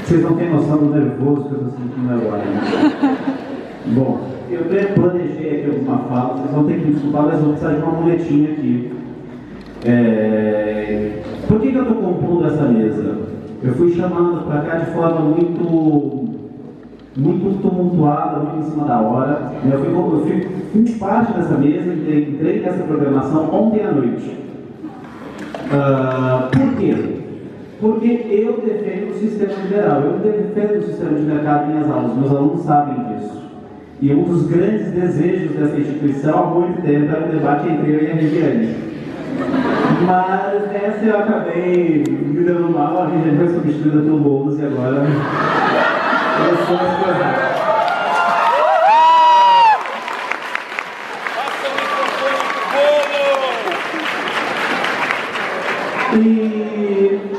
Vocês não têm noção do nervoso que eu estou sentindo agora, né? Bom, eu planejei aqui alguma fala, vocês vão ter que me desculpar, mas vou precisar de uma muletinha aqui. Por que eu estou compondo essa mesa? Eu fui chamado para cá de forma muito tumultuada, muito em cima da hora. Eu fiz parte dessa mesa, entrei nessa programação ontem à noite. Por quê? Porque eu defendo o sistema liberal, eu defendo o sistema de mercado em minhas aulas, meus alunos sabem disso. E um dos grandes desejos dessa instituição há muito tempo era um debate entre eu e a Regiane. Mas essa eu acabei me dando mal, a Regiane foi substituída pelo Boulos e agora eu sou as coisas.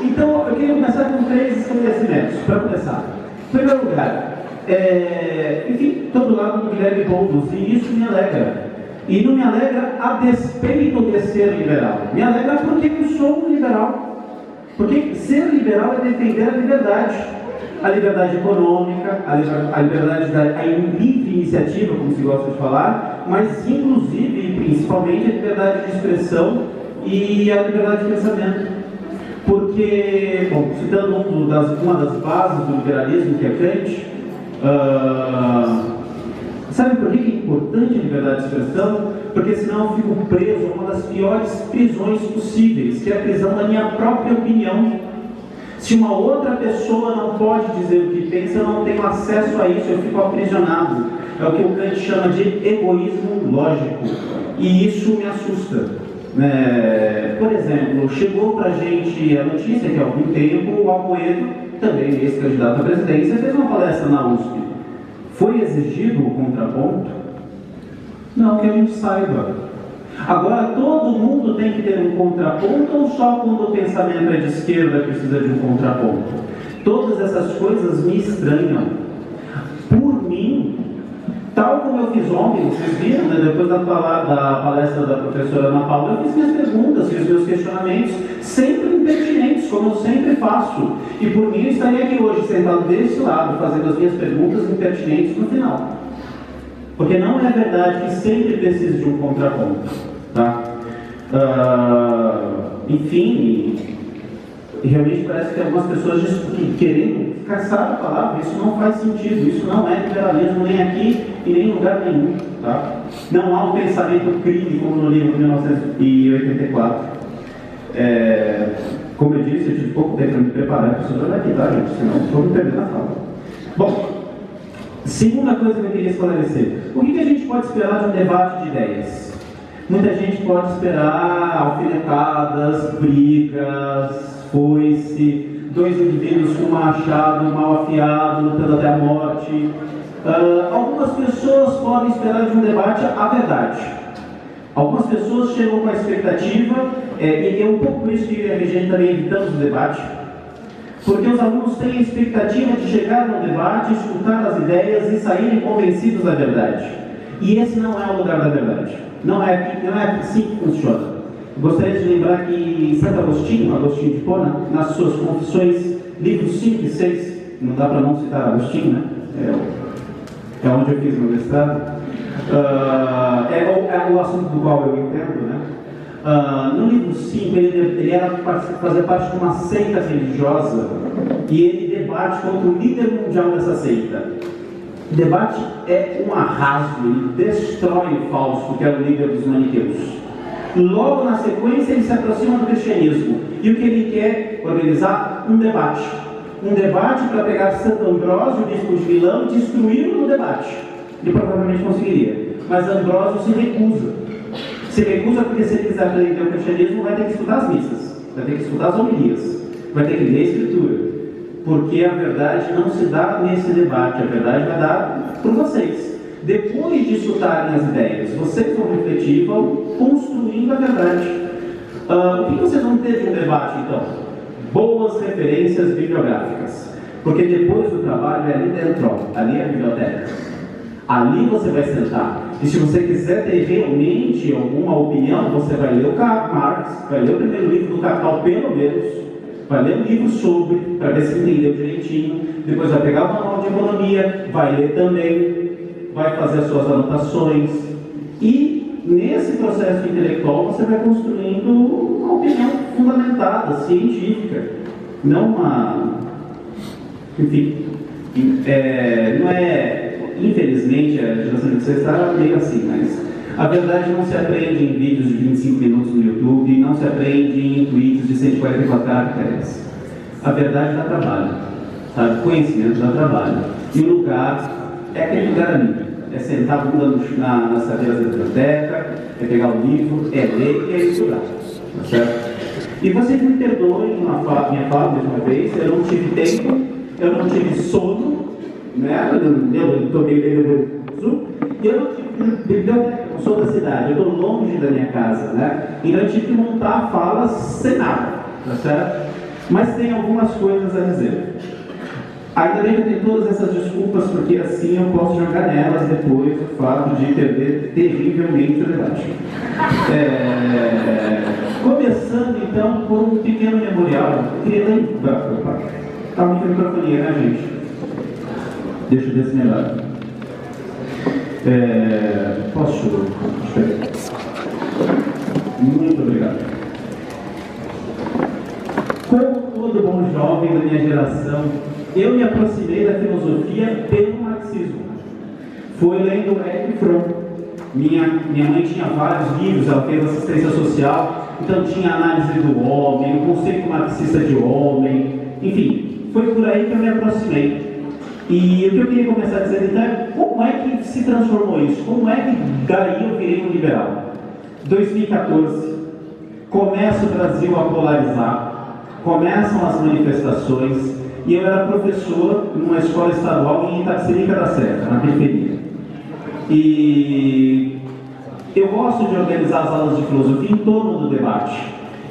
Então, eu queria começar com 3 esclarecimentos, para começar. Em primeiro lugar, enfim, todo lado do Guilherme Boulos, e isso me alegra. E não me alegra a despeito de ser liberal. Me alegra porque eu sou um liberal. Porque ser liberal é defender a liberdade. A liberdade econômica, a liberdade da livre iniciativa, como se gosta de falar, mas inclusive e principalmente a liberdade de expressão e a liberdade de pensamento. Porque, bom, citando uma das bases do liberalismo, que é Kant, sabe por que é importante a liberdade de expressão? Porque senão eu fico preso a uma das piores prisões possíveis, que é a prisão da minha própria opinião. Se uma outra pessoa não pode dizer o que pensa, eu não tenho acesso a isso, eu fico aprisionado. É o que o Kant chama de egoísmo lógico. E isso me assusta. Por exemplo, chegou para a gente a notícia que há algum tempo o Amoedo, também ex-candidato à presidência, fez uma palestra na USP. Foi exigido o contraponto? Não que a gente saiba. Agora, todo mundo tem que ter um contraponto ou só quando o pensamento é de esquerda precisa de um contraponto? Todas essas coisas me estranham. Por mim, tal como eu fiz ontem, vocês viram, né, depois da palestra da professora Ana Paula, eu fiz minhas perguntas, fiz meus questionamentos, sempre impertinentes, como eu sempre faço. E por mim, eu estaria aqui hoje, sentado desse lado, fazendo as minhas perguntas impertinentes no final. Porque não é verdade que sempre precisa de um contraponto. Tá? Enfim, realmente parece que algumas pessoas querendo caçar a palavra, isso não faz sentido, isso não é liberalismo nem aqui e nem em lugar nenhum. Tá? Não há um pensamento crime como no livro de 1984. Como eu disse, eu tive pouco tempo para me preparar, preciso olhar aqui, tá, gente? Senão estou me perdendo na fala. Bom, segunda coisa que eu queria esclarecer. O que a gente pode esperar de um debate de ideias? Muita gente pode esperar alfinetadas, brigas, foice, 2 indivíduos com um machado mal afiado, lutando até a morte. Algumas pessoas podem esperar de um debate a verdade. Algumas pessoas chegam com a expectativa, e é um pouco por isso que eu e a Regiane também evitamos o debate, porque os alunos têm a expectativa de chegar no debate, escutar as ideias e saírem convencidos da verdade. E esse não é o lugar da verdade. Não é assim que funciona. Gostaria de lembrar que Santo Agostinho de Hipona, nas suas Confissões, livros 5 e 6, não dá para não citar Agostinho, né? É onde eu fiz meu mestrado. É o assunto do qual eu entendo, né? No livro 5, ele fazia parte de uma seita religiosa e ele debate contra o líder mundial dessa seita. O debate é um arraso, ele destrói o falso, que era o líder dos maniqueus. Logo na sequência, ele se aproxima do cristianismo. E o que ele quer organizar? Um debate. Um debate para pegar Santo Ambrósio, o bispo de Milão, e destruí-lo no debate. Ele provavelmente conseguiria. Mas Ambrósio se recusa. Se recusa porque se ele quiser aprender o cristianismo, vai ter que estudar as missas, vai ter que estudar as homilias, vai ter que ler a Escritura. Porque a verdade não se dá nesse debate, a verdade vai dar por vocês. Depois de escutarem as ideias, vocês vão refletir e vão construindo a verdade. O que vocês vão ter de um debate, então? Boas referências bibliográficas. Porque depois do trabalho é ali dentro, ali é a biblioteca. Ali você vai sentar E se você quiser ter realmente alguma opinião, você vai ler o Karl Marx, vai ler o primeiro livro do Capital, pelo menos, vai ler um livro sobre, para ver se entendeu direitinho, depois vai pegar o manual de economia, vai ler também, vai fazer as suas anotações, e nesse processo intelectual você vai construindo uma opinião fundamentada, científica, não uma... Enfim, não é... Infelizmente, a geração de vocês está meio assim, mas a verdade não se aprende em vídeos de 25 minutos no YouTube, não se aprende em tweets de 144 caracteres. A verdade dá trabalho, sabe? Conhecimento dá trabalho. E o lugar é aquele lugar ali. É sentar a bunda nas cadeiras da biblioteca, é pegar o livro, é ler e é estudar. Tá certo? E vocês me perdoem minha fala mais uma vez, eu não tive tempo, eu não tive sono, né? Eu estou meio nervoso, e eu não tive biblioteca, eu sou da cidade, eu estou longe da minha casa, né? Então eu tive que montar a fala sem nada, tá certo? Mas tem algumas coisas a dizer. Ainda bem que eu tenho todas essas desculpas, porque assim eu posso jogar nelas depois o fato de perder terrivelmente o debate. Começando então por um pequeno memorial, eu queria lembrar. Tá muito microfonia, né, gente? Deixa eu ver se melhor. Posso? Muito obrigado. Como todo bom jovem da minha geração, eu me aproximei da filosofia pelo marxismo. Foi lendo Erich Fromm. Minha mãe tinha vários livros, ela fez assistência social, então tinha análise do homem, o conceito marxista de homem, enfim, foi por aí que eu me aproximei. E o que eu queria começar a dizer então é como é que se transformou isso? Como é que daí eu virei um liberal? 2014, começa o Brasil a polarizar, começam as manifestações, e eu era professor numa escola estadual em Itapecerica da Serra, na periferia. E eu gosto de organizar as aulas de filosofia em torno do debate.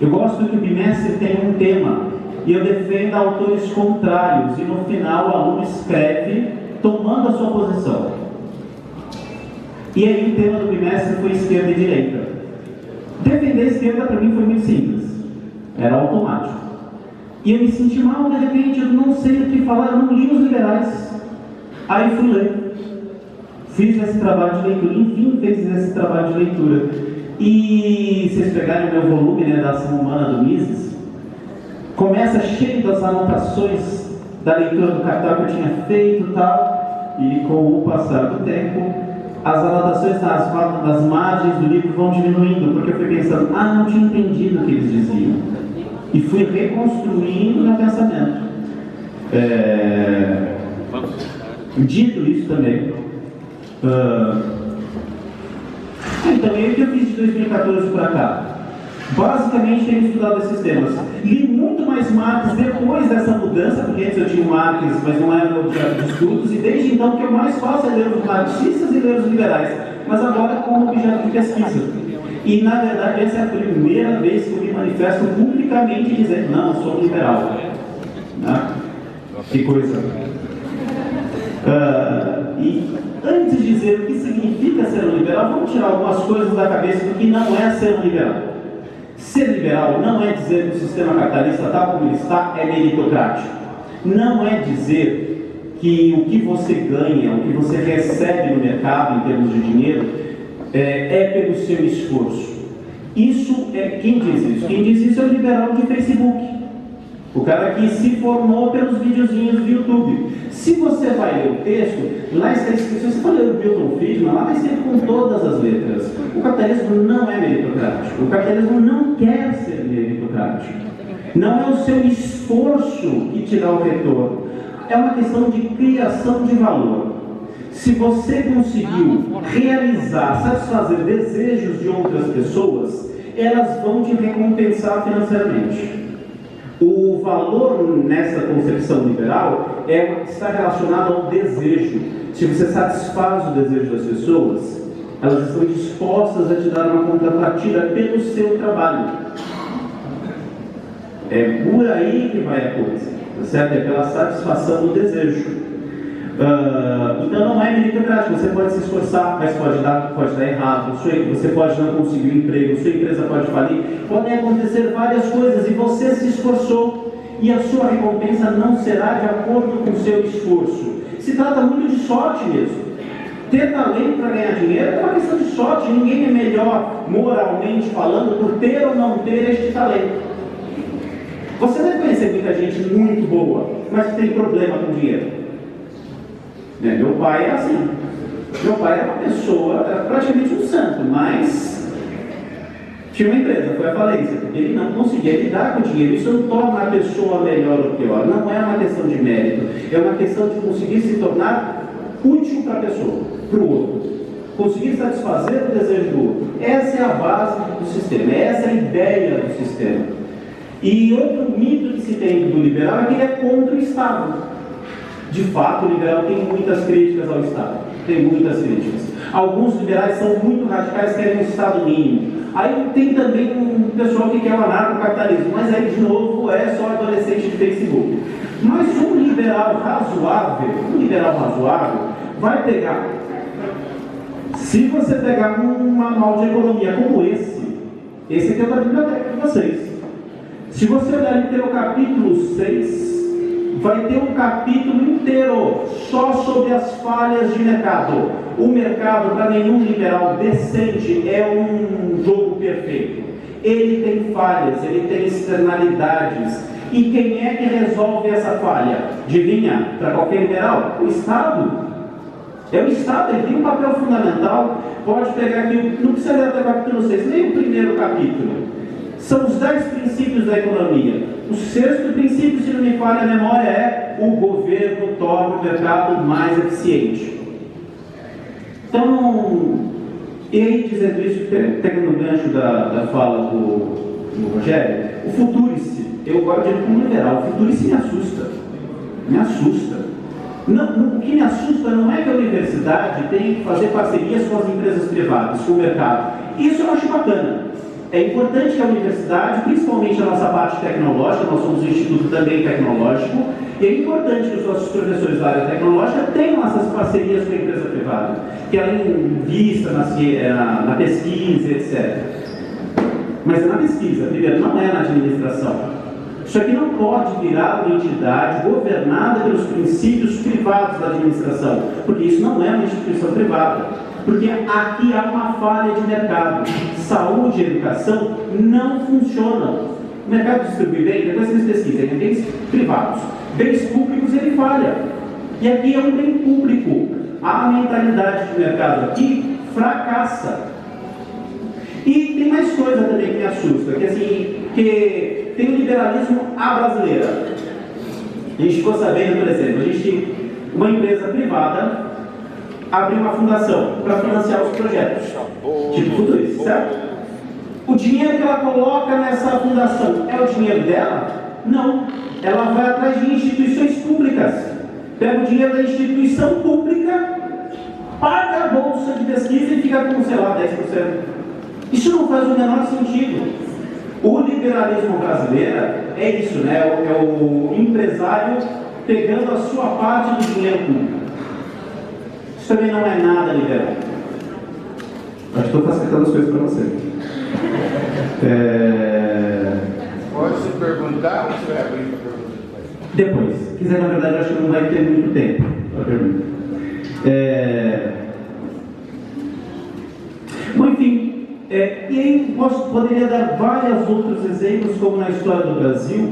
Eu gosto que o bimestre tenha um tema, e eu defendo autores contrários, e no final o aluno escreve tomando a sua posição. E aí o tema do bimestre foi esquerda e direita. Defender a esquerda para mim foi muito simples, era automático. E eu me senti mal, de repente, eu não sei o que falar, eu não li os liberais. Aí fui ler. Fiz esse trabalho de leitura, enfim, fiz esse trabalho de leitura. E vocês pegarem o meu volume, né, da Ação Humana do Mises, começa cheio das anotações da leitura do Capital que eu tinha feito e tal, e com o passar do tempo, as anotações nas margens do livro vão diminuindo, porque eu fui pensando, não tinha entendido o que eles diziam. E fui reconstruindo meu pensamento. Dito isso também, então, o que eu fiz de 2014 para cá? Basicamente, tenho estudado esses temas. Li muito mais Marx depois dessa mudança, porque antes eu tinha o Marx, mas não era meu objeto de estudos, e desde então o que eu mais faço é ler os marxistas e ler os liberais, mas agora como objeto de pesquisa. E, na verdade, essa é a primeira vez que eu me manifesto publicamente dizendo, não, eu sou liberal. Né? Que coisa. E antes de dizer o que significa ser um liberal, vamos tirar algumas coisas da cabeça do que não é ser um liberal. Ser liberal não é dizer que o sistema capitalista, tal como ele está, é meritocrático. Não é dizer que o que você ganha, o que você recebe no mercado em termos de dinheiro, é pelo seu esforço. Isso é quem diz isso? Quem diz isso é o liberal de Facebook. O cara que se formou pelos videozinhos do YouTube. Se você vai ler o texto, lá está escrito, se você for ler o Milton Friedman, lá está escrito com todas as letras. O capitalismo não é meritocrático. O capitalismo não quer ser meritocrático. Não é o seu esforço que te dá o retorno. É uma questão de criação de valor. Se você conseguiu realizar, satisfazer desejos de outras pessoas, elas vão te recompensar financeiramente. O valor nessa concepção liberal está relacionado ao desejo. Se você satisfaz o desejo das pessoas, elas estão dispostas a te dar uma contrapartida pelo seu trabalho. É por aí que vai a coisa, certo? É pela satisfação do desejo. Então não é meritocrático, você pode se esforçar, mas pode dar errado, você pode não conseguir um emprego, sua empresa pode falir, podem acontecer várias coisas e você se esforçou e a sua recompensa não será de acordo com o seu esforço. Se trata muito de sorte mesmo. Ter talento para ganhar dinheiro é uma questão de sorte, ninguém é melhor moralmente falando por ter ou não ter este talento. Você deve conhecer muita gente muito boa, mas que tem problema com dinheiro. Meu pai é assim. Meu pai era uma pessoa, era praticamente um santo, mas tinha uma empresa, foi à falência, porque ele não conseguia lidar com o dinheiro. Isso não torna a pessoa melhor ou pior, não é uma questão de mérito, é uma questão de conseguir se tornar útil para a pessoa, para o outro, conseguir satisfazer o desejo do outro. Essa é a base do sistema, essa é a ideia do sistema. E outro mito que se tem do liberal é que ele é contra o Estado. De fato, o liberal tem muitas críticas ao Estado, tem muitas críticas. Alguns liberais são muito radicais, querem um Estado mínimo. Aí tem também um pessoal que quer o anarcocapitalismo, mas aí de novo é só adolescente de Facebook. Mas um liberal razoável vai pegar, se você pegar um manual de economia como esse aqui é da biblioteca de vocês. Se você olhar ali pelo capítulo 6, vai ter um capítulo inteiro só sobre as falhas de mercado. O mercado, para nenhum liberal decente, é um jogo perfeito. Ele tem falhas, ele tem externalidades. E quem é que resolve essa falha? Adivinha? Para qualquer liberal? O Estado. É o Estado, ele tem um papel fundamental. Pode pegar aqui, não precisa ler até o capítulo 6, nem o primeiro capítulo. São os 10 princípios da economia. O 6º princípio, se não me falha a memória, é o governo torna o mercado mais eficiente. Então, e aí dizendo isso, pegando o gancho da fala do Rogério, o futurice, eu agora digo como liberal, o futurice me assusta. Me assusta. Não, o que me assusta não é que a universidade tem que fazer parcerias com as empresas privadas, com o mercado. Isso eu acho bacana. É importante que a universidade, principalmente a nossa parte tecnológica, nós somos um instituto também tecnológico, e é importante que os nossos professores da área tecnológica tenham essas parcerias com a empresa privada, que ela invista na pesquisa, etc. Mas é na pesquisa, primeiro, não é na administração. Isso aqui não pode virar uma entidade governada pelos princípios privados da administração, porque isso não é uma instituição privada. Porque aqui há uma falha de mercado. Saúde e educação não funcionam. O mercado distribui bem, depois vocês pesquisem, tem bens privados. Bens públicos ele falha. E aqui é um bem público. A mentalidade de mercado aqui fracassa. E tem mais coisa também que me assusta, que tem o liberalismo à brasileira. A gente ficou sabendo, por exemplo, a gente, uma empresa privada abrir uma fundação para financiar os projetos, tipo tudo isso, certo? O dinheiro que ela coloca nessa fundação é o dinheiro dela? Não. Ela vai atrás de instituições públicas, pega o dinheiro da instituição pública, paga a bolsa de pesquisa e fica com, sei lá, 10%. Isso não faz o menor sentido. O liberalismo brasileiro é isso, né? É o empresário pegando a sua parte do dinheiro público. Isso também não é nada liberal. Acho que estou facilitando as coisas para você. Pode se perguntar ou você vai abrir para perguntar? Depois. Se quiser, na verdade, acho que não vai ter muito tempo para pergunta. Bom, enfim, e aí poderia dar vários outros exemplos, como na história do Brasil.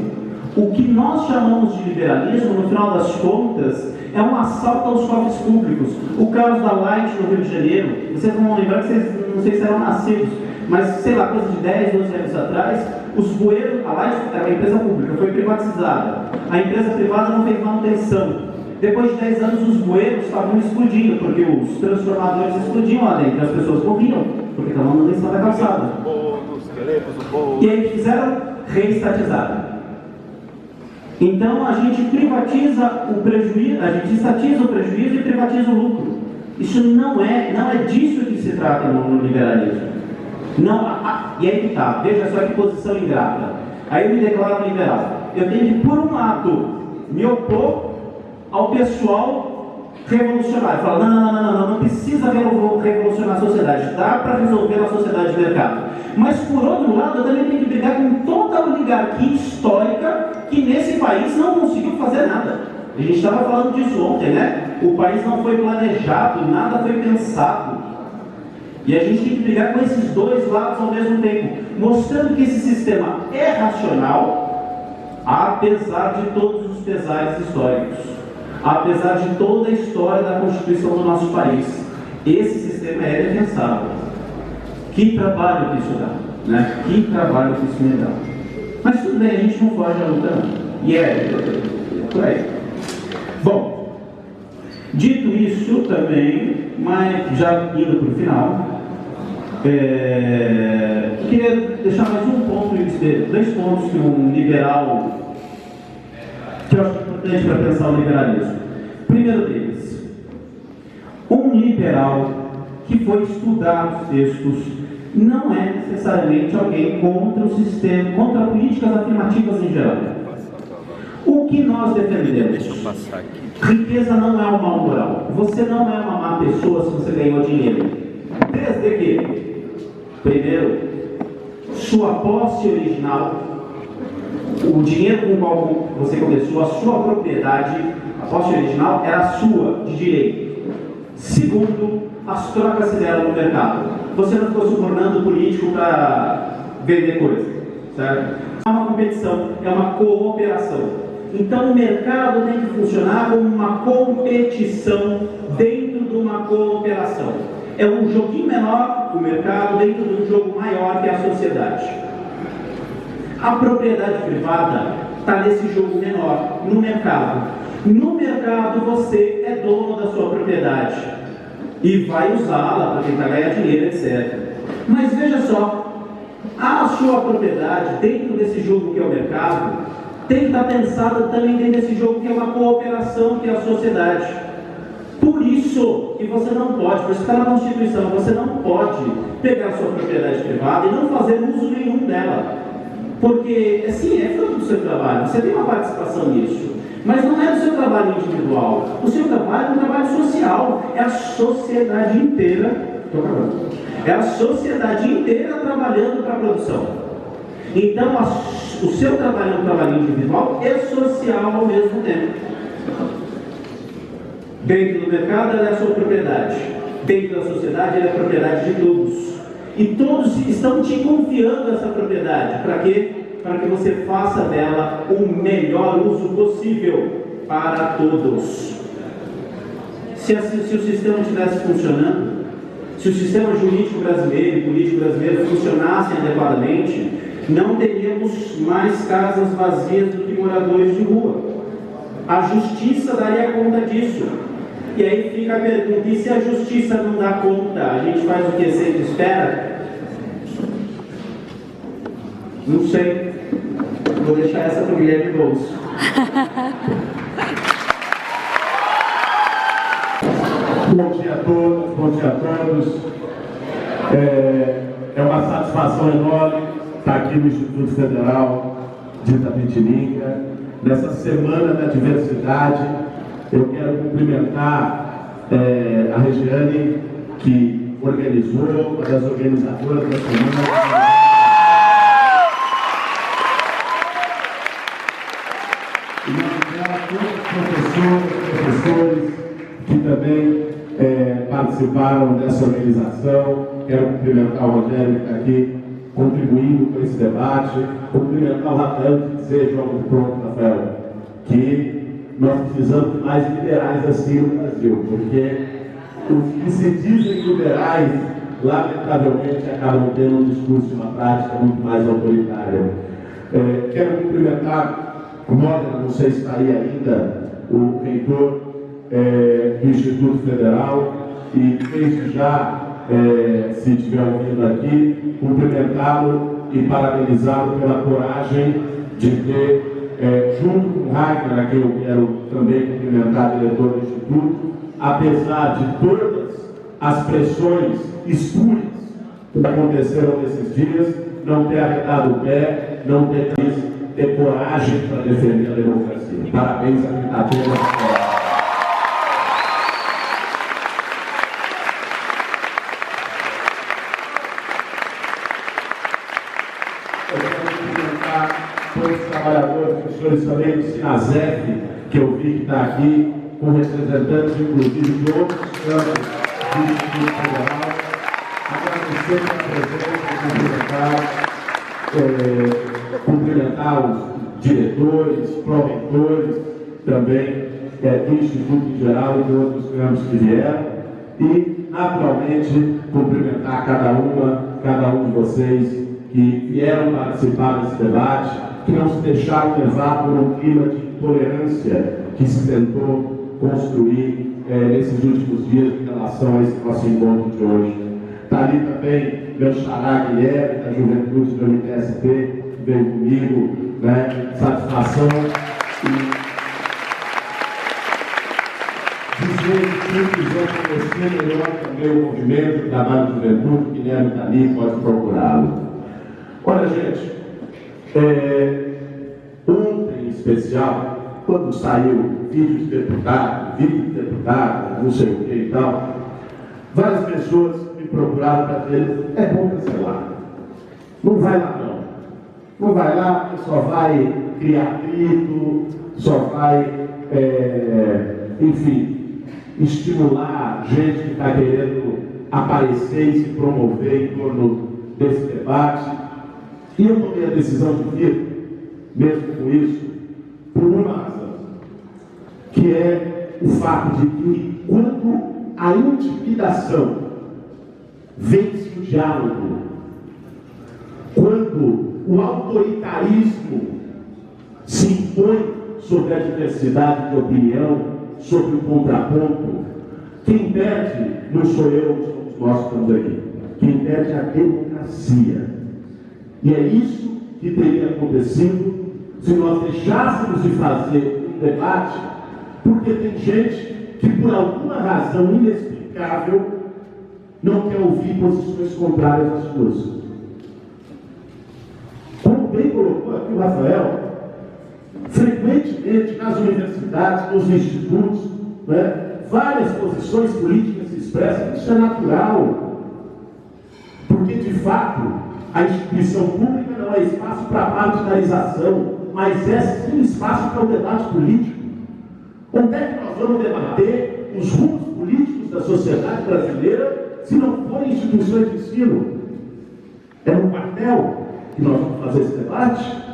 O que nós chamamos de liberalismo, no final das contas, é um assalto aos cofres públicos. O caso da Light no Rio de Janeiro, vocês não vão lembrar que vocês não sei se eram nascidos, mas sei lá, coisa de 10, 12 anos atrás, os bueiros, a Light era uma empresa pública, foi privatizada. A empresa privada não fez manutenção. Depois de 10 anos, os bueiros estavam explodindo, porque os transformadores explodiam lá dentro, as pessoas morriam, porque estavam na manutenção da calçada. E aí fizeram reestatizar. Então a gente privatiza o prejuízo, a gente estatiza o prejuízo e privatiza o lucro. Isso não é disso que se trata no liberalismo. Não, e aí que está, veja só que posição ingrata. Aí eu me declaro liberal. Eu tenho que, por um lado, me opor ao pessoal revolucionário. Fala, não precisa revolucionar a sociedade, dá para resolver a sociedade de mercado. Mas, por outro lado, eu também tenho que brigar com toda a oligarquia histórica que nesse país não conseguiu fazer nada. A gente estava falando disso ontem, né? O país não foi planejado, nada foi pensado. E a gente tem que brigar com esses dois lados ao mesmo tempo, mostrando que esse sistema é racional, apesar de todos os pesares históricos, apesar de toda a história da Constituição do nosso país. Esse sistema é defensável. Que trabalho que isso dá, né? Que trabalho que isso me dá. Mas tudo bem, a gente não foge da luta, não. E é por aí. Bom, dito isso também, mas já indo para o final, eu queria deixar mais um ponto, dois pontos que um liberal, que eu acho importante para pensar o liberalismo. Primeiro deles, um liberal que foi estudar os textos não é necessariamente alguém contra o sistema, contra políticas afirmativas em geral. O que nós defendemos? Riqueza não é um mal moral. Você não é uma má pessoa se você ganhou dinheiro. Desde que, primeiro, sua posse original, o dinheiro com o qual você começou, a sua propriedade, a posse original era sua, de direito. Segundo, as trocas se deram no mercado. Você não ficou subornando o político para vender coisa, certo? É uma competição, é uma cooperação. Então o mercado tem que funcionar como uma competição dentro de uma cooperação. É um joguinho menor, o mercado, dentro de um jogo maior que é a sociedade. A propriedade privada está nesse jogo menor, no mercado. No mercado você é dono da sua propriedade e vai usá-la para tentar ganhar dinheiro, etc. Mas veja só, a sua propriedade dentro desse jogo que é o mercado tem que estar pensada também dentro desse jogo que é uma cooperação, que é a sociedade. Por isso que você não pode, por isso que está na Constituição, você não pode pegar a sua propriedade privada e não fazer uso nenhum dela. Porque, assim, é fruto do seu trabalho, você tem uma participação nisso. Mas não é do seu trabalho individual. O seu trabalho é um trabalho social. É a sociedade inteira. É a sociedade inteira trabalhando para a produção. Então, o seu trabalho é um trabalho individual e social ao mesmo tempo. Dentro do mercado, ela é a sua propriedade. Dentro da sociedade, ela é a propriedade de todos. E todos estão te confiando essa propriedade. Para quê? Para que você faça dela o melhor uso possível para todos. Se o sistema estivesse funcionando, se o sistema jurídico brasileiro e político brasileiro funcionassem adequadamente, não teríamos mais casas vazias do que moradores de rua. A justiça daria conta disso. E aí fica a pergunta, e se a justiça não dá conta, a gente faz o que sempre espera? Não sei. Vou deixar essa para o Guilherme Bolso. Bom dia a todos, bom dia a todos. É uma satisfação enorme estar aqui no Instituto Federal de Itapetininga, nessa Semana da Diversidade. Eu quero cumprimentar a Regiane, que organizou, uma das organizadoras da semana. Professores que também participaram dessa organização. Quero cumprimentar o Rogério que está aqui contribuindo com esse debate. Cumprimentar o Rafael e dizer, João, pronto, Rafael, que nós precisamos de mais liberais assim no Brasil, porque os que se dizem liberais, lamentavelmente, acabam tendo um discurso, uma prática muito mais autoritária. Quero cumprimentar o Modena, não sei se está aí ainda, o reitor do Instituto Federal, e desde já, se estiver ouvindo aqui, cumprimentá-lo e parabenizá-lo pela coragem de ter, junto com o Ragnar, a quem eu quero também cumprimentar, diretor do Instituto, apesar de todas as pressões espúrias que aconteceram nesses dias, não ter arredado o pé, não ter coragem para defender a democracia. Parabéns a todos. professores também do Sinasef, que eu vi que está aqui, com representantes, inclusive, de outros campos do Instituto Federal. Agradecer a presença, cumprimentar os diretores, proretores, também do Instituto em geral e de outros campos que vieram. E, naturalmente, cumprimentar cada um de vocês que vieram participar desse debate, que não se deixaram levar por um clima de intolerância que se tentou construir nesses últimos dias em relação a esse nosso encontro de hoje. Está ali também meu xará Guilherme, da Juventude do MTST, que veio comigo, né? Satisfação. E dizer que quem quiser conhecer melhor também o movimento, o trabalho de juventude, o Guilherme está ali, pode procurá-lo. Olha, gente, ontem em especial, quando saiu vídeo de deputado, não sei o que e tal, várias pessoas me procuraram para dizer: é bom cancelar. Não vai lá não. Não vai lá, porque só vai criar atrito, só vai, enfim, estimular gente que está querendo aparecer e se promover em torno desse debate. E eu tomei a decisão de vir, mesmo com isso, por uma razão, que é o fato de que, quando a intimidação vence o diálogo, quando o autoritarismo se impõe sobre a diversidade de opinião, sobre o contraponto, quem perde não sou eu, somos nós que estamos aqui. Quem perde é a democracia. E é isso que teria acontecido se nós deixássemos de fazer um debate, porque tem gente que, por alguma razão inexplicável, não quer ouvir posições contrárias às suas. Como bem colocou aqui o Rafael, frequentemente nas universidades, nos institutos, né, várias posições políticas se expressam. Isso é natural, porque de fato a instituição pública não é espaço para partidarização, mas é sim espaço para o debate político. Onde é que nós vamos debater os rumos políticos da sociedade brasileira se não forem instituições de ensino? É no quartel que nós vamos fazer esse debate?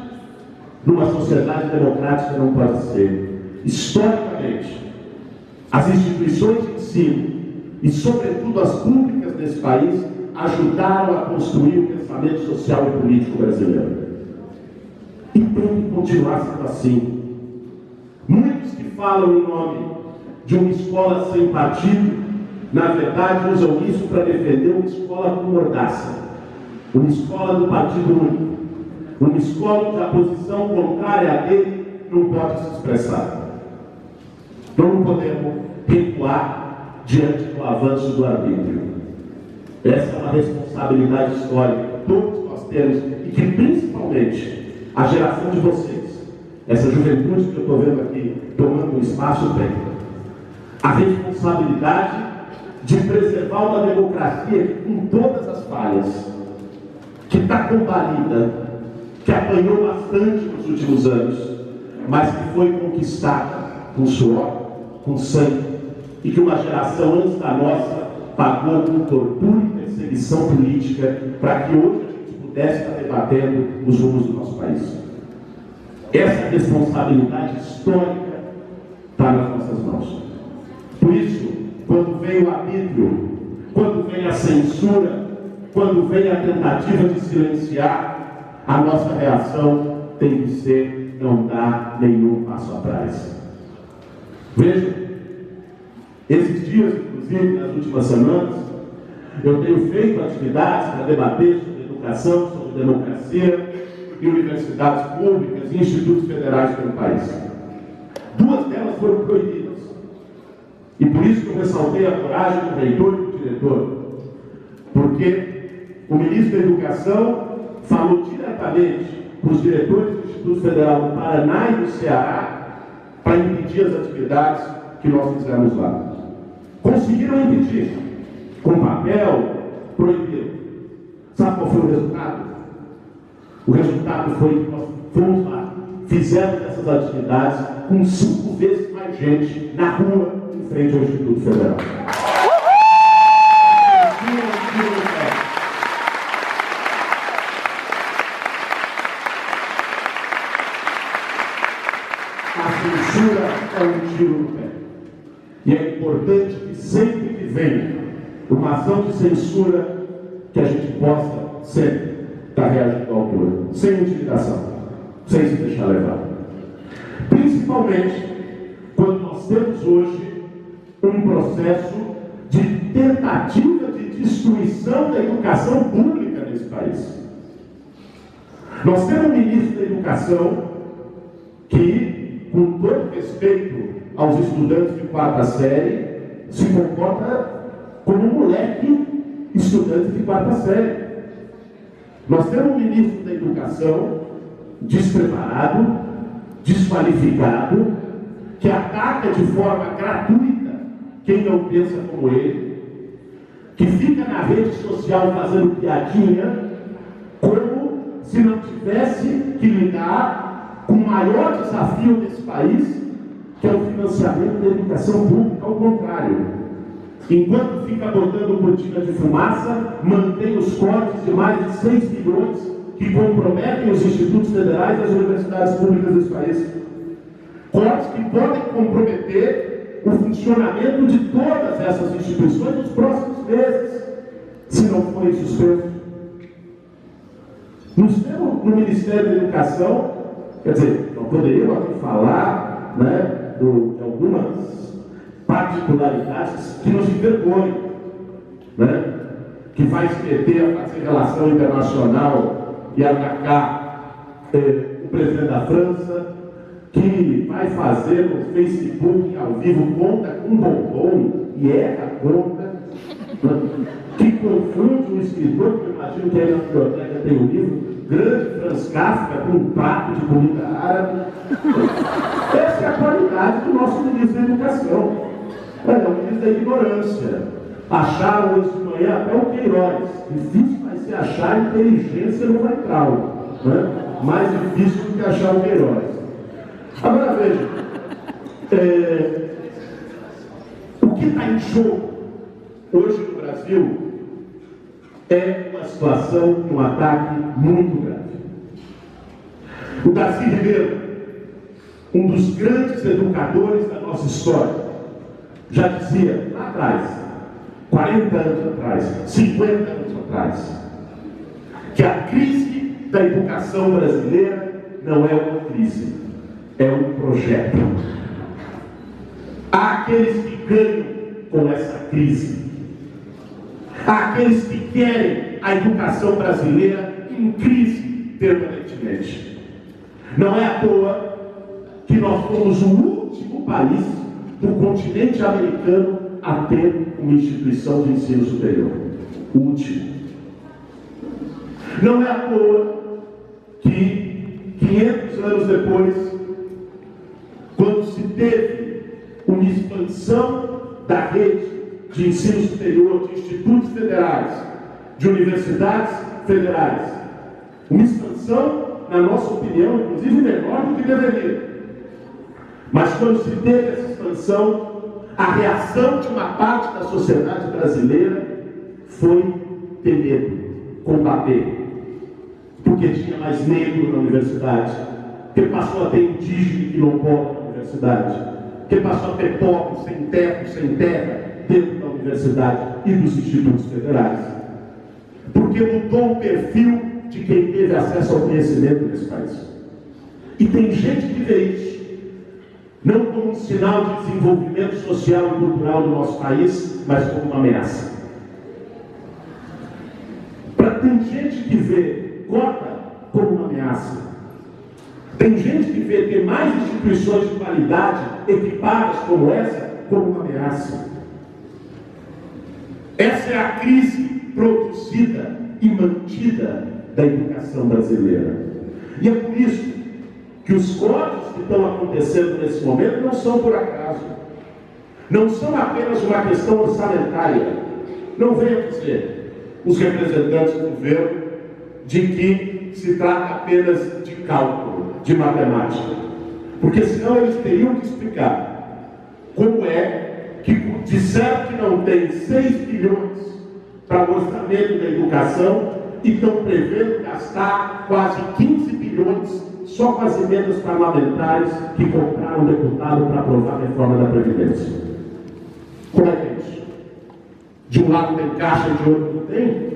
Numa sociedade democrática não pode ser. Historicamente, as instituições de ensino, e sobretudo as públicas desse país, ajudaram a construir o pensamento social e político brasileiro. E tem que continuar sendo assim. Muitos que falam em nome de uma escola sem partido, na verdade usam isso para defender uma escola com mordaça, uma escola do partido único, uma escola onde a posição contrária a dele não pode se expressar. Não podemos recuar diante do avanço do arbítrio. Essa é uma responsabilidade histórica que todos nós temos e que principalmente a geração de vocês, essa juventude que eu estou vendo aqui tomando um espaço tem, a responsabilidade de preservar uma democracia que, com todas as falhas, que está combalida, que apanhou bastante nos últimos anos, mas que foi conquistada com suor, com sangue, e que uma geração antes da nossa pagou com tortura e perseguição política para que hoje a gente pudesse estar debatendo os rumos do nosso país. Essa responsabilidade histórica está nas nossas mãos. Por isso, quando vem o arbítrio, quando vem a censura, quando vem a tentativa de silenciar, a nossa reação tem que ser não dar nenhum passo atrás. Vejam, esses dias, inclusive, nas últimas semanas, eu tenho feito atividades para debater sobre educação, sobre democracia, em universidades públicas e institutos federais pelo país. Duas delas foram proibidas. E por isso que eu ressaltei a coragem do reitor e do diretor. Porque o ministro da Educação falou diretamente com os diretores do Instituto Federal do Paraná e do Ceará para impedir as atividades que nós fizemos lá. Conseguiram impedir. Com papel, proibiram. Sabe qual foi o resultado? O resultado foi que nós fomos lá, fizemos essas atividades com 5 vezes mais gente na rua, em frente ao Instituto Federal. A censura é um tiro no pé. E é importante que sempre que venha uma ação de censura, que a gente possa sempre estar reagindo à altura, sem intimidação, sem se deixar levar. Principalmente quando nós temos hoje um processo de tentativa de destruição da educação pública nesse país. Nós temos um ministro da Educação que, com todo respeito aos estudantes de 4ª série, se comporta como um moleque estudante de 4ª série. Nós temos um ministro da Educação despreparado, desqualificado, que ataca de forma gratuita quem não pensa como ele, que fica na rede social fazendo piadinha, como se não tivesse que lidar com o maior desafio desse país, que é o financiamento da educação pública. Ao contrário, enquanto fica botando cortina de fumaça, mantém os cortes de mais de 6 bilhões que comprometem os institutos federais e as universidades públicas desse país. Cortes que podem comprometer o funcionamento de todas essas instituições nos próximos meses, se não forem suspensos. No Ministério da Educação, quer dizer, não poderíamos aqui falar, né, de algumas particularidades que nos envergonham, né? Que vai se meter a fazer relação internacional e atacar o presidente da França, que vai fazer no Facebook ao vivo conta com bombom e erra a conta, né? Que confunde um escritor, que eu imagino que aí na biblioteca tem um livro, grande Franz Kafka, com um prato de comida árabe. Essa é a qualidade do nosso ministro da Educação. É o ministro da ignorância. Acharam hoje de manhã até o Queiroz. Difícil vai ser achar a inteligência no Weintraub, né? Mais difícil do que achar o Queiroz. Agora veja, o que está em jogo hoje no Brasil é uma situação de um ataque muito grave. O Darcy Ribeiro, um dos grandes educadores da nossa história, já dizia lá atrás, 40 anos atrás, 50 anos atrás, que a crise da educação brasileira não é uma crise, é um projeto. Há aqueles que ganham com essa crise. Há aqueles que querem a educação brasileira em crise permanentemente. Não é à toa que nós fomos o último país do continente americano a ter uma instituição de ensino superior. O último. Não é à toa que 500 anos depois, quando se teve uma expansão da rede de ensino superior, de institutos federais, de universidades federais, uma expansão, na nossa opinião, inclusive menor do que deveria. Mas quando se teve essa expansão, a reação de uma parte da sociedade brasileira foi ter medo, combater, porque tinha mais negro na universidade, porque passou a ter indígena e quilombola na universidade, porque passou a ter pobre, sem teto, sem terra, dentro da universidade e dos institutos federais, porque mudou o perfil de quem teve acesso ao conhecimento nesse país. E tem gente que vê isso não como um sinal de desenvolvimento social e cultural do nosso país, mas como uma ameaça. Tem gente que vê cota como uma ameaça. Tem gente que vê ter mais instituições de qualidade equipadas como essa como uma ameaça. Essa é a crise produzida e mantida da educação brasileira. E é por isso que os cortes que estão acontecendo nesse momento não são por acaso. Não são apenas uma questão orçamentária. Não venham dizer os representantes do governo de que se trata apenas de cálculo. de matemática, porque senão eles teriam que explicar como é que disseram que não tem 6 bilhões para o orçamento da educação e estão prevendo gastar quase 15 bilhões só com as emendas parlamentares que compraram deputado para aprovar a reforma da Previdência. Como é que é isso? De um lado tem caixa e de outro não tem?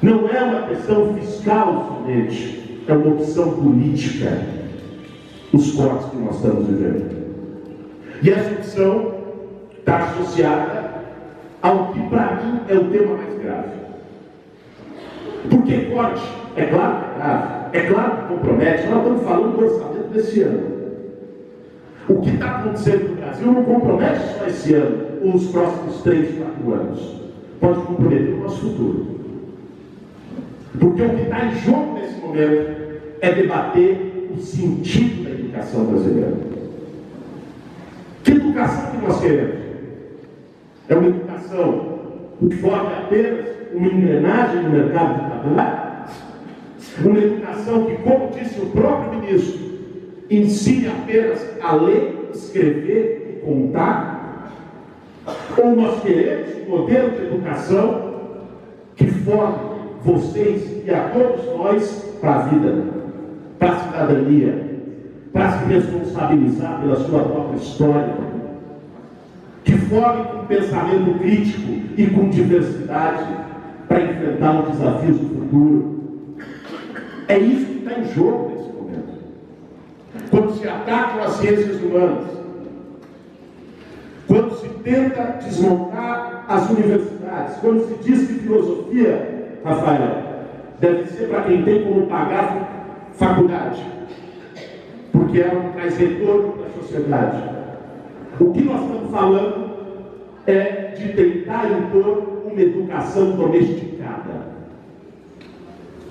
Não é uma questão fiscal somente, é uma opção política, os cortes que nós estamos vivendo. E essa opção está associada ao que para mim é o tema mais grave. Por que corte? É claro que é grave, é claro que compromete, nós estamos falando do orçamento desse ano. O que está acontecendo no Brasil não compromete só esse ano, ou os próximos 3, 4 anos. Pode comprometer o nosso futuro. Porque o que está em jogo nesse momento é debater o sentido da educação brasileira. Que educação que nós queremos? É uma educação que forme apenas uma engrenagem no mercado de trabalho? Uma educação que, como disse o próprio ministro, ensine apenas a ler, escrever e contar? Ou nós queremos um modelo de educação que forme vocês e a todos nós para a vida, para a cidadania, para se responsabilizar pela sua própria história, que forme com pensamento crítico e com diversidade para enfrentar os desafios do futuro? É isso que está em jogo nesse momento. Quando se atacam as ciências humanas, quando se tenta desmontar as universidades, quando se diz que filosofia, Rafael, deve ser para quem tem como pagar faculdade, porque ela não traz retorno para a sociedade. O que nós estamos falando é de tentar impor uma educação domesticada.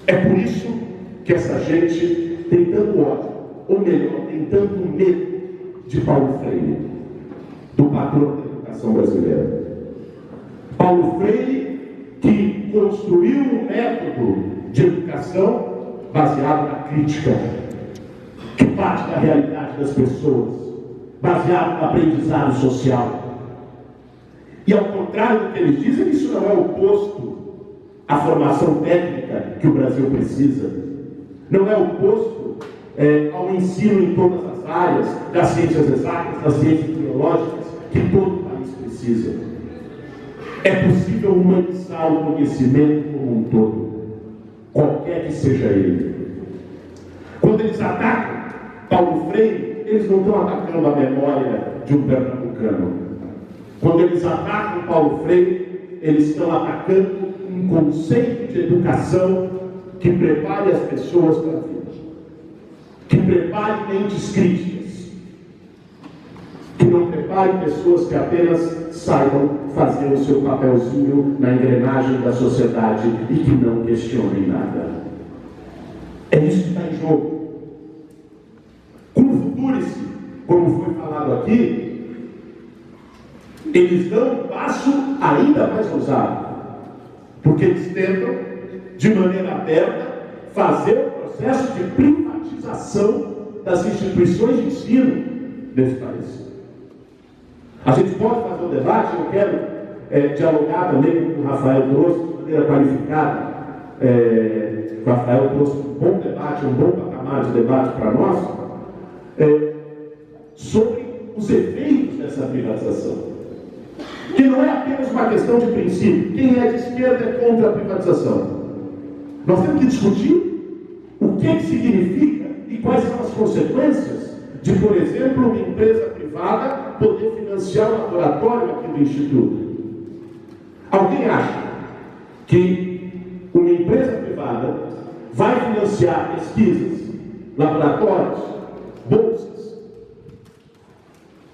É por isso que essa gente tem tanto ódio, ou melhor, tem tanto medo de Paulo Freire, do patrono da educação brasileira. Paulo Freire, que construiu um método de educação baseado na crítica, que parte da realidade das pessoas, baseado no aprendizado social. E ao contrário do que eles dizem, isso não é oposto à formação técnica que o Brasil precisa, não é oposto ao ensino em todas as áreas, das ciências exatas, das ciências biológicas, que todo país precisa. É possível humanizar o conhecimento como um todo, qualquer que seja ele. Quando eles atacam Paulo Freire, eles não estão atacando a memória de um pernambucano. Quando eles atacam Paulo Freire, eles estão atacando um conceito de educação que prepare as pessoas para a vida, que prepare mentes críticas, que não prepare pessoas que apenas saibam fazer o seu papelzinho na engrenagem da sociedade e que não questionem nada. É isso que está em jogo. Culture-se, como foi falado aqui, eles dão um passo ainda mais ousado, porque eles tentam, de maneira aberta, fazer o processo de privatização das instituições de ensino nesse país. A gente pode fazer um debate, eu quero dialogar também com o Rafael trouxe, de maneira qualificada. O Rafael trouxe um bom debate, um bom patamar de debate para nós, sobre os efeitos dessa privatização. Que não é apenas uma questão de princípio. Quem é de esquerda é contra a privatização. Nós temos que discutir o que significa e quais são as consequências de, por exemplo, uma empresa privada poder financiar o laboratório aqui do Instituto. Alguém acha que uma empresa privada vai financiar pesquisas, laboratórios, bolsas,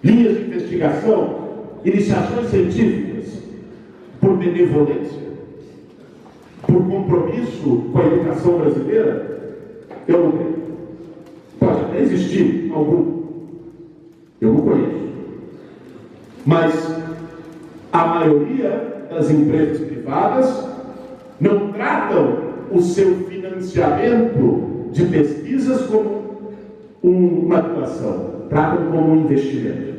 linhas de investigação, iniciações científicas, por benevolência, por compromisso com a educação brasileira? Eu não creio. Pode até existir algum, eu não conheço, mas a maioria das empresas privadas não tratam o seu financiamento de pesquisas como uma doação, tratam como um investimento.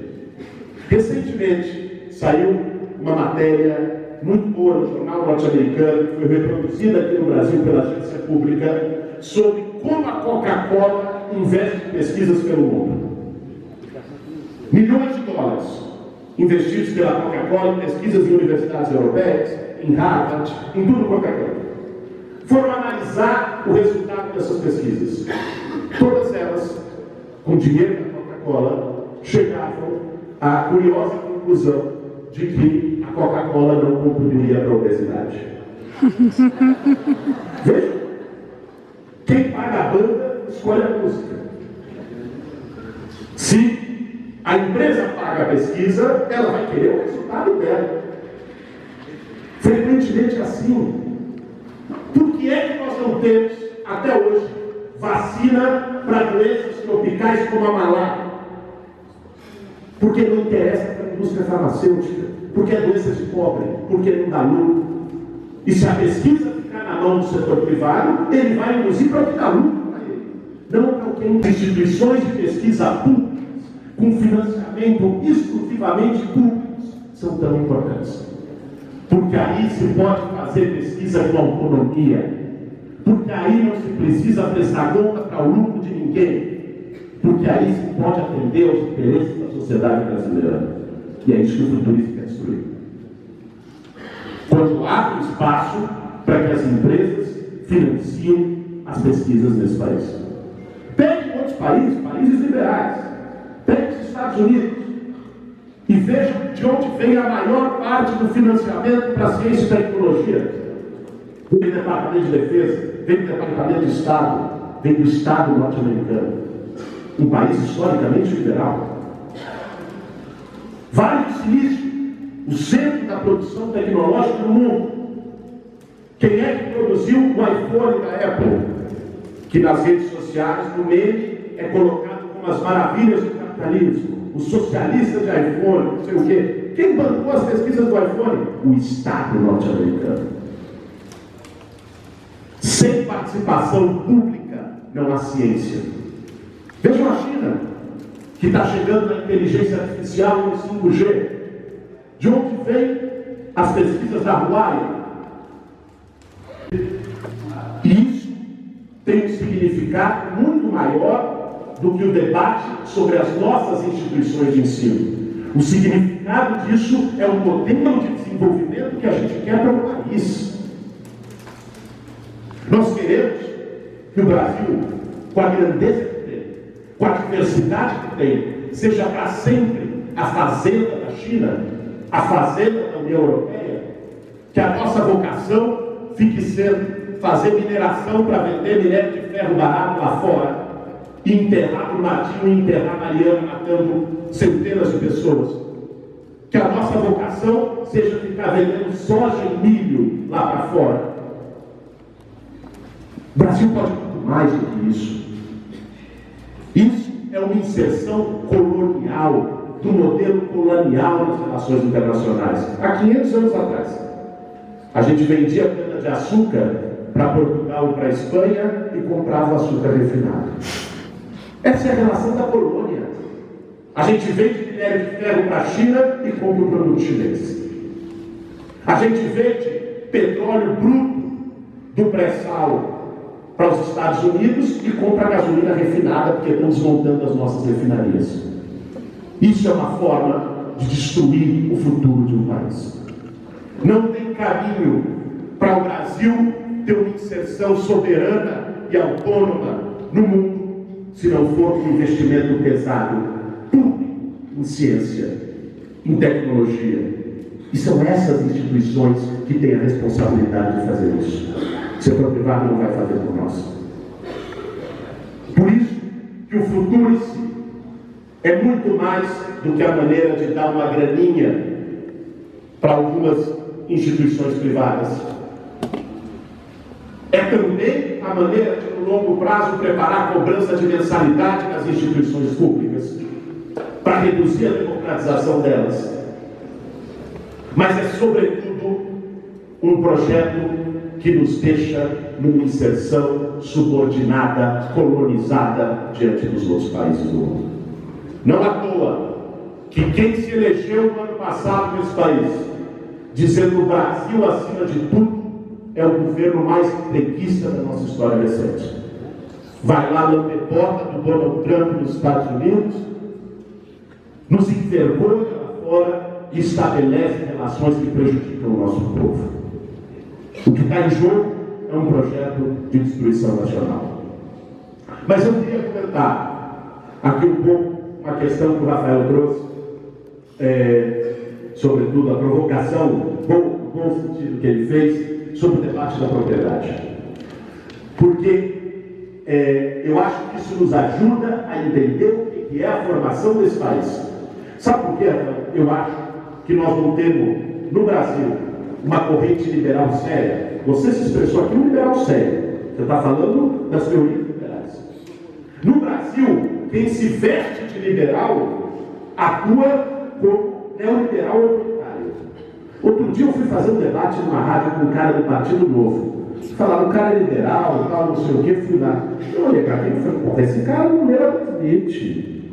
Recentemente saiu uma matéria muito boa no jornal norte-americano, que foi reproduzida aqui no Brasil pela agência pública, sobre como a Coca-Cola investe em pesquisas pelo mundo. Milhões de dólares investidos pela Coca-Cola em pesquisas em universidades europeias, em Harvard, em tudo quanto é canto. Foram analisar o resultado dessas pesquisas. Todas elas, com dinheiro da Coca-Cola, chegavam à curiosa conclusão de que a Coca-Cola não contribuía para a obesidade. Veja, quem paga a banda escolhe a música. Se a empresa paga a pesquisa, ela vai querer o resultado dela. Frequentemente assim. Por que é que nós não temos, até hoje, vacina para doenças tropicais como a malária? Porque não interessa para a indústria farmacêutica, porque é doença de pobre, porque não dá lucro. E se a pesquisa ficar na mão do setor privado, ele vai induzir para o que dá lucro para ele. Não para o que instituições de pesquisa públicas, com financiamento exclusivamente públicos, são tão importantes. Porque aí se pode fazer pesquisa com autonomia. Porque aí não se precisa prestar conta para o lucro de ninguém. Porque aí se pode atender aos interesses da sociedade brasileira. E é isso que o futurismo quer destruir. Quando abre espaço para que as empresas financiem as pesquisas nesse país. Pegue outros países, países liberais. Pegue os Estados Unidos. E vejam de onde vem a maior parte do financiamento para a ciência e tecnologia. Vem do Departamento de Defesa, vem do Departamento de Estado, vem do Estado norte-americano. Um país historicamente liberal. Vale do Silício, o centro da produção tecnológica do mundo. Quem é que produziu o iPhone da Apple? Que nas redes sociais, no meme, é colocado como as maravilhas do capitalismo. Os socialistas de iPhone, não sei o quê. Quem bancou as pesquisas do iPhone? O Estado norte-americano. Sem participação pública, não há ciência. Vejam a China, que está chegando na inteligência artificial no 5G. De onde vem as pesquisas da Huawei? E isso tem um significado muito maior do que o debate sobre as nossas instituições de ensino. O significado disso é o modelo de desenvolvimento que a gente quer para o país. Nós queremos que o Brasil, com a grandeza que tem, com a diversidade que tem, seja para sempre a fazenda da China, a fazenda da União Europeia, que a nossa vocação fique sendo fazer mineração para vender minério de ferro barato lá fora, e enterrar Brumadinho e enterrar Mariana, matando centenas de pessoas. Que a nossa vocação seja ficar vendendo soja e milho lá para fora. O Brasil pode muito mais do que isso. Isso é uma inserção colonial, do modelo colonial nas relações internacionais. Há 500 anos atrás, a gente vendia cana-de-açúcar para Portugal e para a Espanha e comprava açúcar refinado. Essa é a relação da colônia. A gente vende minério de ferro para a China e compra o produto chinês. A gente vende petróleo bruto do pré-sal para os Estados Unidos e compra a gasolina refinada porque estão desmontando as nossas refinarias. Isso é uma forma de destruir o futuro de um país. Não tem caminho para o Brasil ter uma inserção soberana e autônoma no mundo se não for um investimento pesado, público, em ciência, em tecnologia. E são essas instituições que têm a responsabilidade de fazer isso. O setor privado não vai fazer por nós. Por isso que o futuro é muito mais do que a maneira de dar uma graninha para algumas instituições privadas. É também a maneira de, no longo prazo, preparar a cobrança de mensalidade nas instituições públicas, para reduzir a democratização delas. Mas é, sobretudo, um projeto que nos deixa numa inserção subordinada, colonizada diante dos outros países do mundo. Não à toa que quem se elegeu no ano passado nesse país, dizendo o Brasil acima de tudo, é o governo mais benquista da nossa história recente. Vai lá na porta do Donald Trump nos Estados Unidos, nos envergonha lá fora e estabelece relações que prejudicam o nosso povo. O que está em jogo é um projeto de destruição nacional. Mas eu queria comentar aqui um pouco uma questão que o Rafael trouxe, sobretudo a provocação, no bom sentido que ele fez, sobre o debate da propriedade. Porque eu acho que isso nos ajuda a entender o que é a formação desse país. Sabe por quê? Eu acho que nós não temos, no Brasil, uma corrente liberal séria. Você se expressou aqui um liberal sério. Você está falando das teorias liberais. No Brasil, quem se veste de liberal atua como neoliberal autoritário. Outro dia eu fui fazer um debate numa rádio com um cara do Partido Novo. Falaram, o cara é liberal, tal, não sei o que, fui lá. Eu olhei para ele e falei, pô, esse cara não lê a Nietzsche.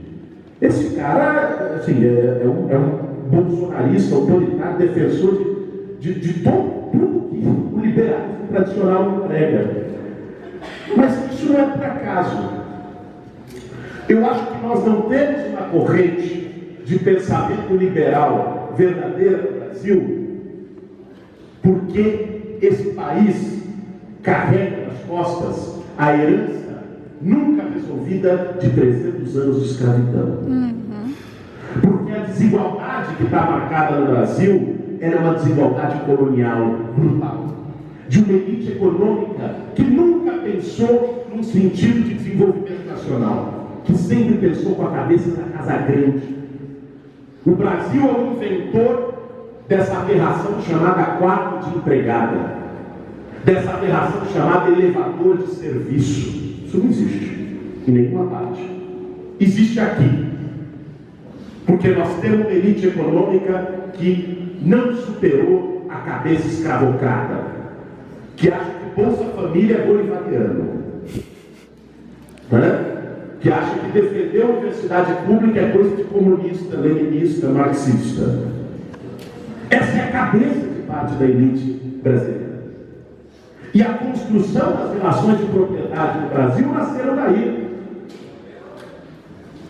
Esse cara, assim, é um bolsonarista, autoritário, defensor de tudo que o liberalismo tradicional prega. Mas isso não é por acaso. Eu acho que nós não temos uma corrente de pensamento liberal verdadeira no Brasil, porque esse país carrega nas costas a herança nunca resolvida de 300 anos de escravidão. Porque a desigualdade que está marcada no Brasil é uma desigualdade colonial brutal, de uma elite econômica que nunca pensou num sentido de desenvolvimento nacional, que sempre pensou com a cabeça na casa grande. O Brasil é o inventor dessa aberração chamada quarto de empregada, dessa aberração chamada elevador de serviço. Isso não existe em nenhuma parte. Existe aqui, porque nós temos uma elite econômica que não superou a cabeça escravocrata, que acha que Bolsa Família é bolivariano, que acha que defender a universidade pública é coisa de comunista, leninista, marxista. Essa é a cabeça de parte da elite brasileira. E a construção das relações de propriedade no Brasil nasceram daí.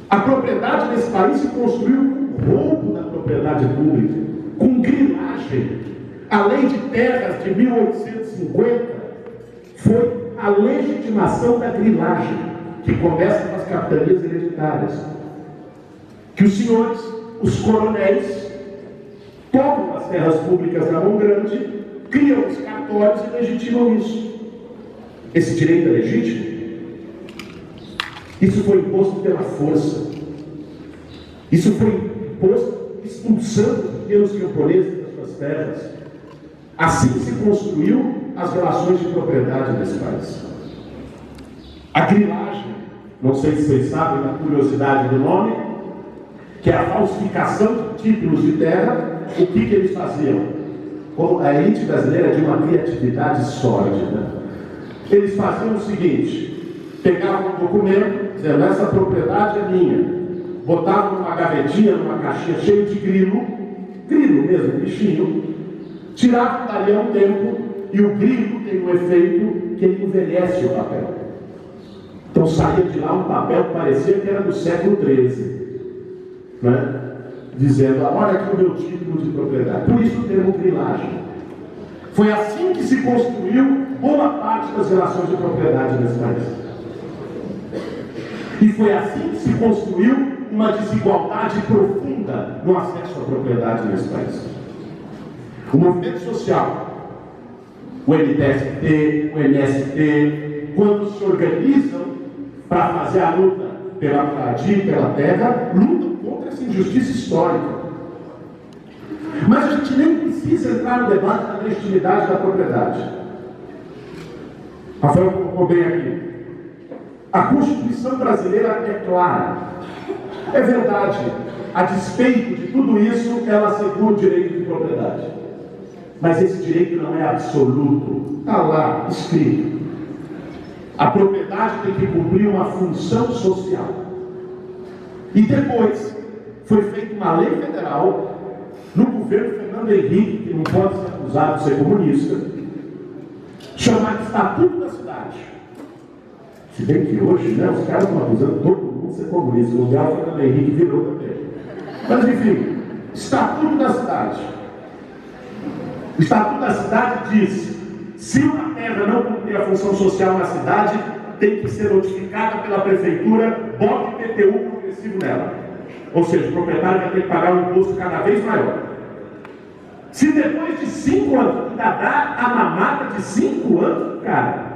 A propriedade nesse país se construiu com roubo da propriedade pública, com grilagem. A lei de terras de 1850 foi a legitimação da grilagem, que começa com as capitanias hereditárias. Que os senhores, os coronéis, tomam as terras públicas na mão grande, criam os cartórios e legitimam isso. Esse direito é legítimo? Isso foi imposto pela força. Isso foi imposto expulsando os pequenos camponeses das suas terras. Assim se construiu as relações de propriedade nesse país. A grilagem, não sei se vocês sabem da curiosidade do nome, que é a falsificação de títulos de terra. O que eles faziam? Como a elite brasileira é de uma criatividade sórdida, eles faziam o seguinte: pegavam um documento dizendo, essa propriedade é minha, botavam numa gavetinha, numa caixinha cheia de grilo mesmo, bichinho, tiravam dali a um tempo, e o grilo tem um efeito que ele envelhece o papel. Então saía de lá um papel que parecia que era do século XIII, dizendo, olha aqui o meu título de propriedade. Por isso o termo grilagem. Foi assim que se construiu boa parte das relações de propriedade nesse país. E foi assim que se construiu uma desigualdade profunda no acesso à propriedade nesse país. O movimento social, o MTST, o MST, quando se organizam para fazer a luta pela moradia e pela terra, lutam contra essa injustiça histórica. Mas a gente nem precisa entrar no debate da legitimidade da propriedade. Rafael colocou bem aqui. A Constituição brasileira é clara. É verdade. A despeito de tudo isso, ela assegura o direito de propriedade. mas esse direito não é absoluto. Está lá, escrito. A propriedade tem que cumprir uma função social. E depois, foi feita uma lei federal, no governo Fernando Henrique, que não pode ser acusado de ser comunista, chamada Estatuto da Cidade. Se bem que hoje, né, os caras estão acusando todo mundo de ser comunista. O Mundial Fernando Henrique virou também. Mas enfim, Estatuto da Cidade. O Estatuto da Cidade diz: se uma terra não cumprir a função social na cidade, tem que ser notificada pela prefeitura, bota IPTU progressivo nela. Ou seja, o proprietário vai ter que pagar um imposto cada vez maior. Se depois de 5 anos, ainda dá a mamata de 5 anos, cara.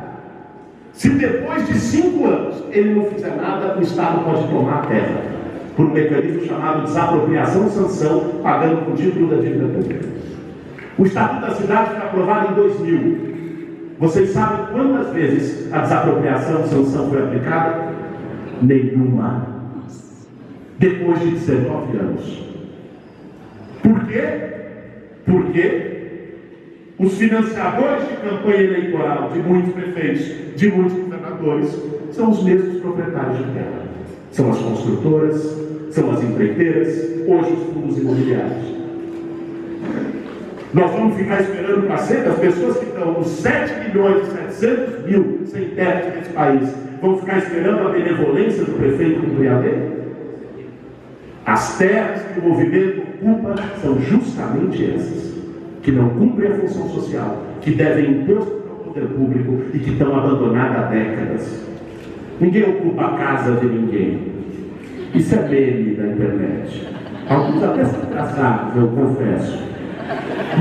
Se depois de 5 anos ele não fizer nada, o Estado pode tomar a terra, por um mecanismo chamado desapropriação-sanção, pagando com o título da dívida pública. O Estatuto da Cidade foi aprovado em 2000. Vocês sabem quantas vezes a desapropriação-sanção foi aplicada? Nenhuma. Depois de 19 anos. Por quê? Porque os financiadores de campanha eleitoral de muitos prefeitos, de muitos governadores, são os mesmos proprietários de terra. São as construtoras, são as empreiteiras, hoje os fundos imobiliários. Nós vamos ficar esperando para sempre. As pessoas que estão nos 7.700.000 sem teto nesse país vão ficar esperando a benevolência do prefeito cumprir a lei? As terras que o movimento ocupa são justamente essas, que não cumprem a função social, que devem imposto ao poder público e que estão abandonadas há décadas. Ninguém ocupa a casa de ninguém. Isso é meme da internet. Alguns até são engraçados, eu confesso.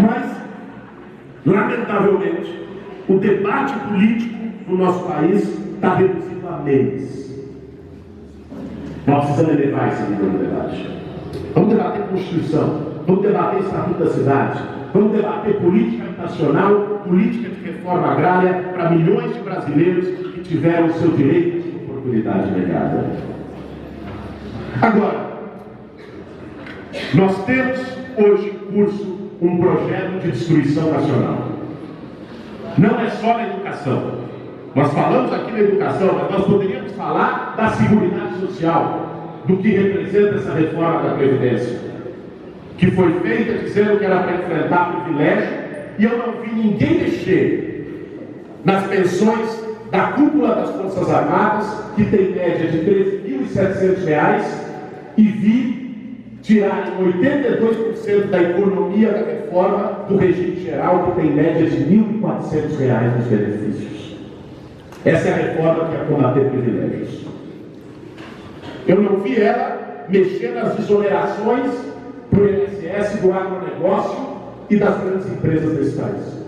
Mas, lamentavelmente, o debate político no nosso país está reduzido a memes. Nós precisamos elevar esse nível de debate. Vamos debater Constituição, vamos debater Estatuto da Cidade, vamos debater política habitacional, política de reforma agrária para milhões de brasileiros que tiveram o seu direito de oportunidade negada. Agora, nós temos hoje em curso um projeto de destruição nacional. Não é só na educação. Nós falamos aqui na educação, mas nós poderíamos falar da Seguridade Social, do que representa essa reforma da Previdência, que foi feita dizendo que era para enfrentar privilégio, e eu não vi ninguém mexer nas pensões da cúpula das Forças Armadas, que tem média de R$ 13.700, e vi tirar 82% da economia da reforma do regime geral, que tem média de R$ 1.400 nos benefícios. Essa é a reforma que ia combater privilégios. Eu não vi ela mexer nas exonerações para o INSS do agronegócio e das grandes empresas desse país.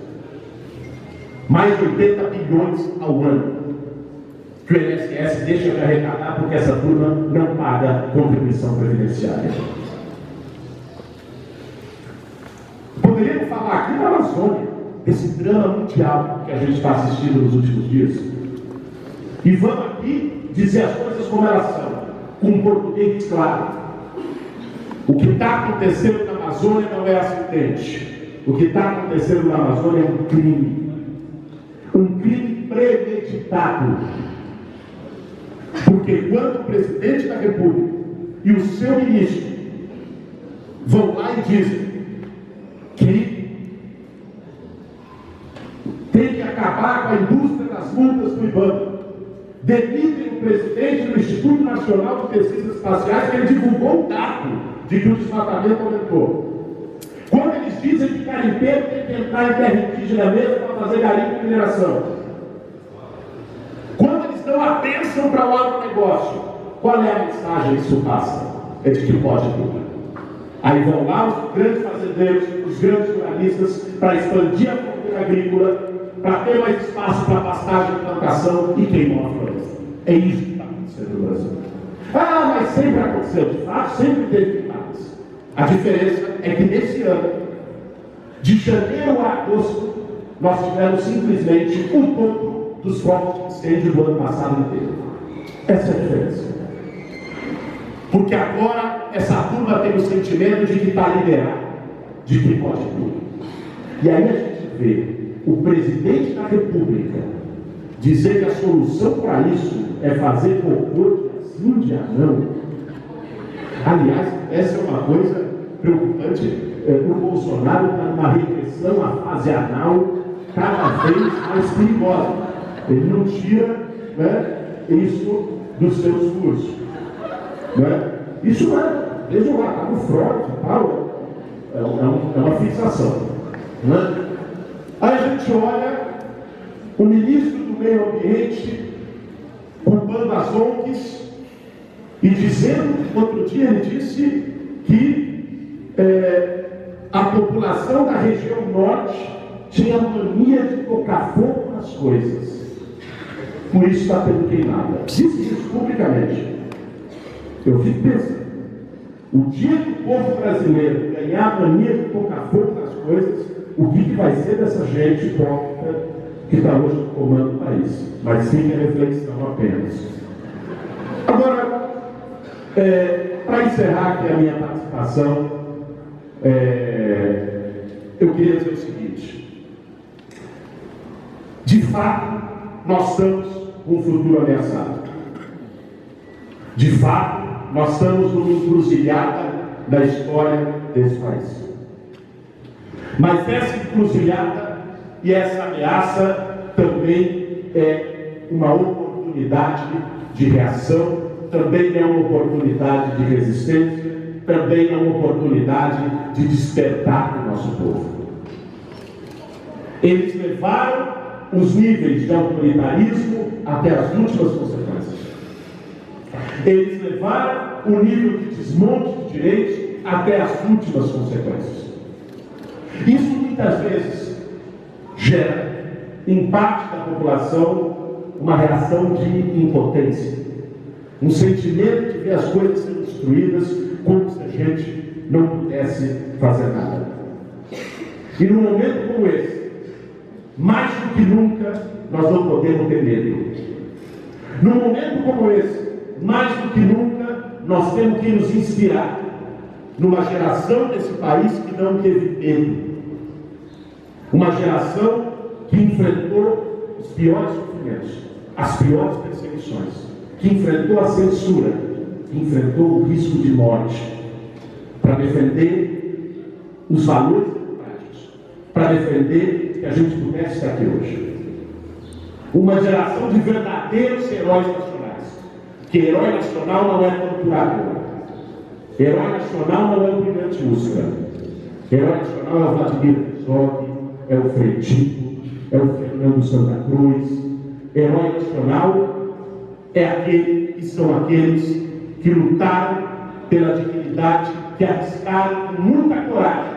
Mais de 80 bilhões ao ano que o INSS deixa de arrecadar porque essa turma não paga contribuição previdenciária. Poderíamos falar aqui na Amazônia desse drama mundial que a gente está assistindo nos últimos dias. E vamos aqui dizer as coisas como elas são, com um português claro. O que está acontecendo na Amazônia não é acidente. O que está acontecendo na Amazônia é um crime. Um crime premeditado. Porque quando o presidente da República e o seu ministro vão lá e dizem que tem que acabar com a indústria das multas do IBAMA, demitem o presidente do Instituto Nacional de Pesquisas Espaciais, que ele divulgou um dado de que o desmatamento aumentou. Quando eles dizem que garimpeiro tem que entrar em terra indígena mesmo para fazer garimpo e mineração. Quando eles dão a bênção para o agronegócio, qual é a mensagem que isso passa? É de que pode tudo. Aí vão lá os grandes fazendeiros, os grandes ruralistas, para expandir a fronteira agrícola, para ter mais espaço para pastagem e plantação, e queimam a floresta. É isso que está acontecendo no Brasil. Ah, mas sempre aconteceu, de fato, sempre teve queimadas. A diferença é que nesse ano, de janeiro a agosto, nós tivemos simplesmente o dobro dos focos de incêndio do ano passado inteiro. Essa é a diferença. Porque agora essa turma tem o sentimento de que está liberado, de que pode tudo. E aí a gente vê o presidente da República dizer que a solução para isso é fazer cocô de assim de anão. Aliás, essa é uma coisa preocupante. O Bolsonaro está numa regressão à fase anal cada vez mais perigosa. Ele não tira, né, isso dos seus discursos. Né? Isso vejam lá, está no front e tal, é uma fixação. Né? Aí a gente olha o ministro do Meio Ambiente culpando as ONGs e dizendo, outro dia ele disse que a população da região norte tinha mania de tocar fogo nas coisas. Por isso está tendo queimada. Disse isso publicamente. Eu fico pensando, o dia que o povo brasileiro ganhar a mania de tocar fogo nas coisas, o que vai ser dessa gente hipócrita que está hoje no comando do país? Mas fica a reflexão apenas. Agora, para encerrar aqui a minha participação, eu queria dizer o seguinte: de fato, nós estamos com um futuro ameaçado. De fato, nós estamos numa encruzilhada da história desse país. Mas essa encruzilhada e essa ameaça também é uma oportunidade de reação, também é uma oportunidade de resistência, também é uma oportunidade de despertar do nosso povo. Eles levaram os níveis de autoritarismo até as últimas consequências. Eles levaram o nível de desmonte de direitos até as últimas consequências. Isso muitas vezes gera, em parte da população, uma reação de impotência, um sentimento de ver as coisas sendo destruídas como se a gente não pudesse fazer nada. E num momento como esse, mais do que nunca, nós não podemos ter medo. Num momento como esse, mais do que nunca, nós temos que nos inspirar numa geração desse país que não teve medo. Uma geração que enfrentou os piores sofrimentos, as piores perseguições, que enfrentou a censura, que enfrentou o risco de morte, para defender os valores democráticos, para defender que a gente pudesse estar aqui hoje. Uma geração de verdadeiros heróis nacionais. Que herói nacional não é torturador. Herói nacional não é o Brilhante Ustra. Herói nacional é o Vladimir Herzog, é o Fredito, é o Fernando Santa Cruz. Herói nacional são aqueles que lutaram pela dignidade, que arriscaram com muita coragem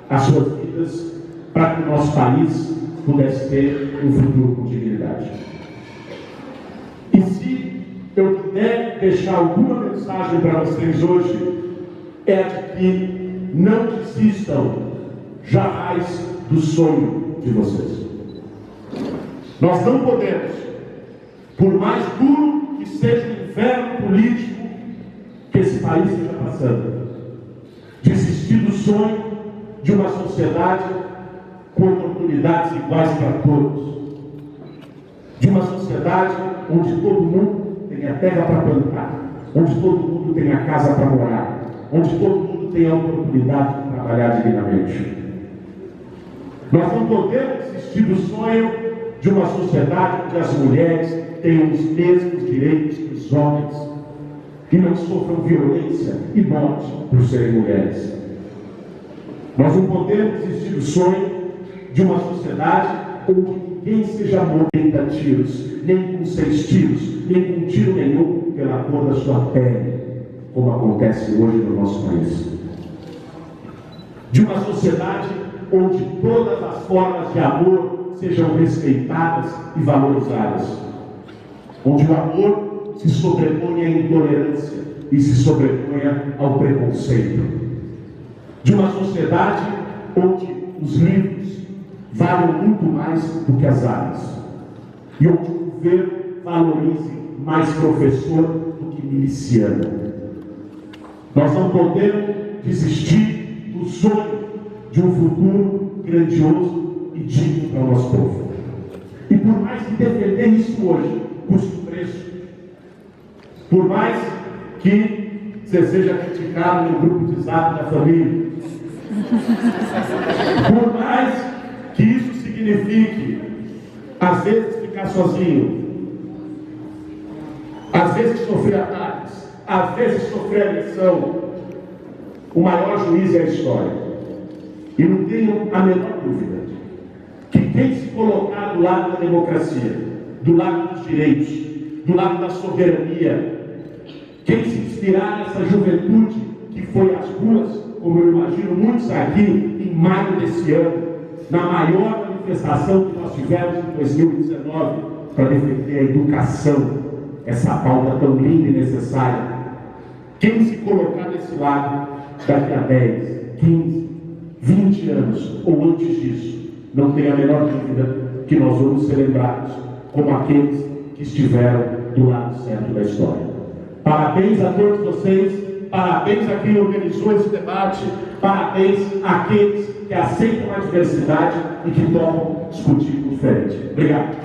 as suas vidas para que o nosso país pudesse ter um futuro com dignidade. E se eu puder deixar alguma mensagem para vocês hoje, é de que não desistam jamais do sonho de vocês. Nós não podemos, por mais duro que seja o inverno político que esse país esteja passando, desistir do sonho de uma sociedade com oportunidades iguais para todos, de uma sociedade onde todo mundo tem a terra para plantar, onde todo mundo tem a casa para morar, onde todo mundo tem a oportunidade de trabalhar dignamente. Nós não podemos desistir do sonho de uma sociedade onde as mulheres tenham os mesmos direitos que os homens e não sofram violência e morte por serem mulheres. Nós não podemos desistir do sonho de uma sociedade onde ninguém seja morto com 30 tiros, nem com 6 tiros, nem com tiro nenhum pela cor da sua pele, como acontece hoje no nosso país. De uma sociedade onde todas as formas de amor sejam respeitadas e valorizadas. Onde o amor se sobreponha à intolerância e se sobreponha ao preconceito. De uma sociedade onde os livros valem muito mais do que as armas. E onde o governo valorize mais professor do que miliciano. Nós não podemos desistir do sonho de um futuro grandioso e digno para o nosso povo. E por mais que defender isso hoje custe um preço, por mais que você seja criticado no grupo de zap da família, por mais que isso signifique, às vezes, ficar sozinho, às vezes sofrer ataques, às vezes sofrer agressão, o maior juiz é a história. E não tenho a menor dúvida que quem se colocar do lado da democracia, do lado dos direitos, do lado da soberania, quem se inspirar nessa juventude que foi às ruas, como eu imagino muitos aqui, em maio desse ano, na maior manifestação que nós tivemos em 2019, para defender a educação, essa pauta tão linda e necessária. Quem se colocar desse lado, daqui a 10, 15, 20 anos, ou antes disso, não tem a menor dúvida que nós vamos ser lembrados como aqueles que estiveram do lado certo da história. Parabéns a todos vocês, parabéns a quem organizou esse debate, parabéns àqueles que aceitam a diversidade e que topam discutir com o diferente. Obrigado.